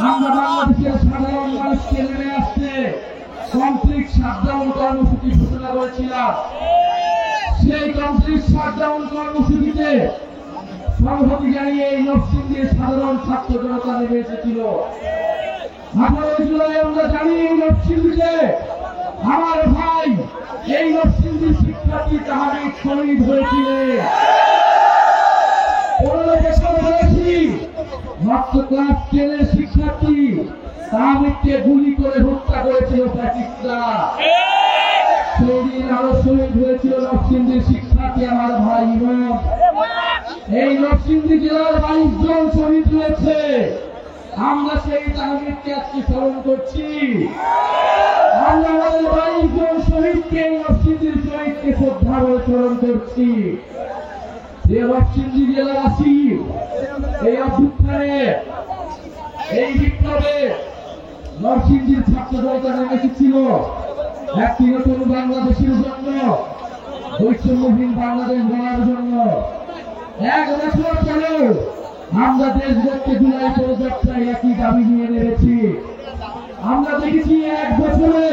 আমরা বাংলাদেশের সাধারণ মানুষকে নেমে আসছে কমপ্লিট শাটডাউন কর্মসূচি ঘোষণা করেছিলাম। সেই কমপ্লিট শাটডাউন কর্মসূচিতে সংহতি জানিয়ে এই নরসিংদীর সাধারণ ছাত্র জনতা নেমে এসেছিল। 18 জুলাই আমরা জানি এই নরসিংদীতে আমার ভাই এই নরসিংদীর শিক্ষার্থী তাহারিক শহীদ হয়েছিলেন। 15 বছর বয়সী মাত্র ক্লাস 10 এর শিক্ষার্থী তাহারিককে গুলি করে হত্যা করেছিল ফ্যাসিস্টরা। সেদিন আরো শহীদ হয়েছিল নরসিংদীর শিক্ষার্থী আমার ভাই ইমাম। এই নরসিংদী জেলার 22 জন শহীদ হয়েছে। আমরা সেই তাহারিককে আজকে স্মরণ করছি। আমরা আমাদের 22 জন শহীদকে নরসিংদীর শহীদকে শ্রদ্ধা করে স্মরণ করছি। যে নরসিংদী জেলাবাসী এই অভ্যুত্থানে এই বিপ্লবে নরসিংদীর ছাত্র জনতা নেমে এসেছিল একটি নতুন বাংলাদেশের জন্য, বৈষম্যহীন বাংলাদেশ গড়ার জন্য। 1 বছর পরেও আমরা দেশব্যাপী জুলাই পদযাত্রায় একই দাবি নিয়ে নেমেছি। আমরা দেখেছি 1 বছরে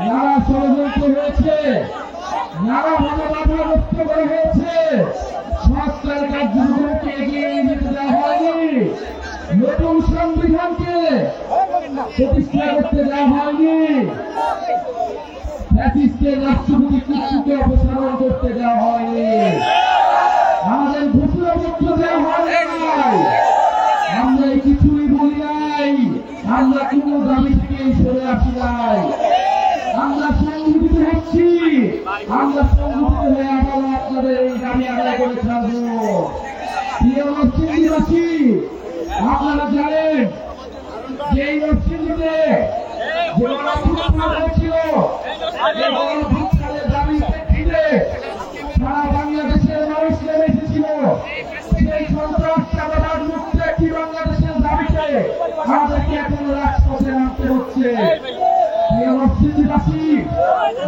নানা ষড়যন্ত্র হয়েছে, নানাভাবে বাধাগ্রস্ত করা হয়েছে, সরকারের কার্যক্রমকে এগিয়ে যেতে দেওয়া হয়নি, নতুন সংবিধানকে প্রতিষ্ঠা করতে দেওয়া হয়নি, ফ্যাসিস্টের রাষ্ট্রপতি কর্তৃত্বকে অপসারণ করতে দেওয়া হয়নি, আমাদের ঘোষণাপত্র দেওয়া হয় নাই। আমরা কিছুই বলি নাই, আমরা কোন দাবি থেকে সরে আসি নাই। আমরা সংগঠিত হচ্ছি, আমরা সংগঠিত হয়ে আবার আপনাদের এই দাবি আদায় করে থাকবো। প্রিয় নরসিংদীবাসী, আপনারা জানেন যে এই নরসিংদীতে যে গণঅভ্যুত্থান হয়েছিল, এই গণঅভ্যুত্থানের দাবির প্রেক্ষিতে সারা বাংলাদেশের মানুষ নেমে এসেছিল। সেই সন্ত্রাস চাঁদাবাজ মুক্ত একটি বাংলাদেশের দাবিতে আমাদেরকে এখন রাজপথে নামতে হচ্ছে। নরসিংদীবাসী,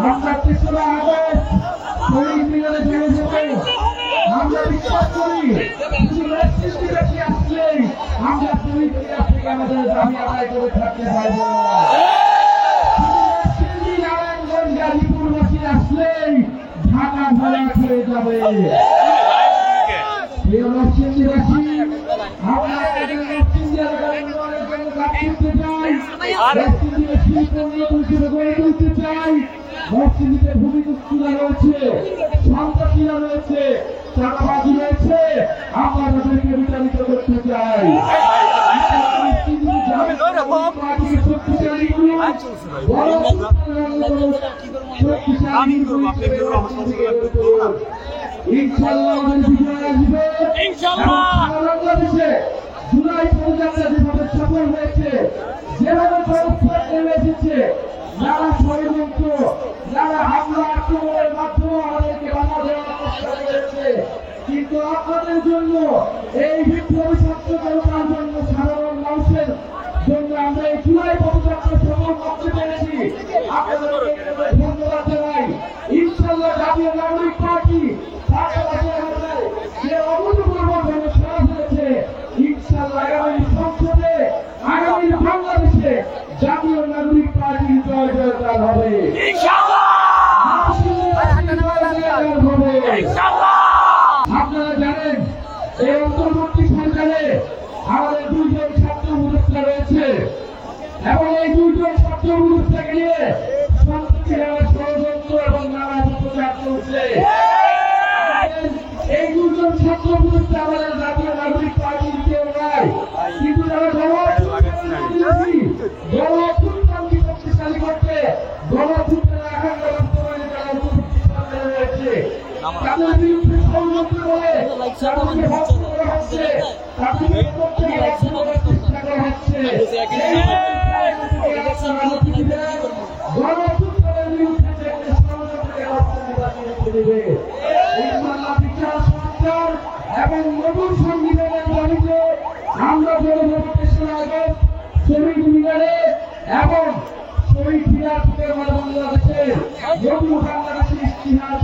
আমরা 3রা আগস্ট শহীদ মিনারে বেড়ে যাবো। আমরা বিশ্বাস করি নরসিংদীবাসী আসলেই আমরা শহীদ মিনার থেকে আমাদের দাবি আদায় করে থাকতে পারব। নরসিংদী, নারায়ণগঞ্জ, গাজীপুরবাসী আসলেই ঢাকা ভরা হয়ে যাবে। নরসিংদীবাসী, আমরা নরসিংদী এলাকার উন্নয়নের জন্য কাজ করতে চাই, নরসিংদীর শিল্প উন্নয়ন গড়ে তুলতে চাই। নরসিংদীতে ভূমিদস্যুরা রয়েছে, সন্ত্রাসীরা রয়েছে, চাঁদাবাজি রয়েছে, আমরা তাদেরকে বিতাড়িত করতে চাই। ইনশাআল্লাহ বিজয় আসবে। বাংলাদেশে জুলাই পদযাত্রা যেভাবে সফল হয়েছে, যেভাবে নেমে এসেছে, যারা ষড়যন্ত্র, যারা হামলা আক্রমণের মাধ্যমে আমাদেরকে বাধা দেওয়ার চেষ্টা করেছে, কিন্তু আপনাদের জন্য এই বিপ্লবী ছাত্র জনতার জন্য, সাধারণ মানুষের জন্য আমরা এই জুলাই পদযাত্রা সফল করতে পেরেছি। আপনাদেরকে ধন্যবাদ জানাই। ইনশাআল্লাহ জাতীয় নাগরিক পার্টি যে অভূতপূর্বভাবে সাড়া ফেলেছে, ইনশাআল্লাহ আগামী সংসদে, আগামী বাংলাদেশে জাতীয় নাগরিক পার্টির জয় জয়কার হবে। আপনারা জানেন এই অন্তর্বর্তী সরকারে আমাদের 2 জন ছাত্র উপদেষ্টা রয়েছে এবং এই 2 জন ছাত্র উপদেষ্টাকে নিয়ে সন্ত্রাসীরা ষড়যন্ত্র এবং নানা অপপ্রচার করছে। এই 2 জন ছাত্র উপদেষ্টা আমাদের জাতীয় নাগরিক পার্টির কেউ নয়, কিন্তু যারা গণঅভ্যুত্থানকে শক্তিশালী করতে, গণঅভ্যুত্থানের আকাঙ্ক্ষা বাস্তবায়নে যারা সামনে রয়েছে, তাদের বিরুদ্ধে ষড়যন্ত্র করে তাদেরকে হত্যা করা হচ্ছে, তাদেরকে চেষ্টা করা হচ্ছে। গণঅভ্যুত্থানের বিরুদ্ধে ষড়যন্ত্রকে বাস্তবায়ন দেবে। ইনশাআল্লাহ বিচার সংস্কার এবং নতুন সংবিধানের দাবিতে আমরা জনগণকে 3রা আগস্ট শহীদ মিনারে এবং শহীদ মিনার থেকে বাংলাদেশের নতুন বাংলাদেশের ইতিহাস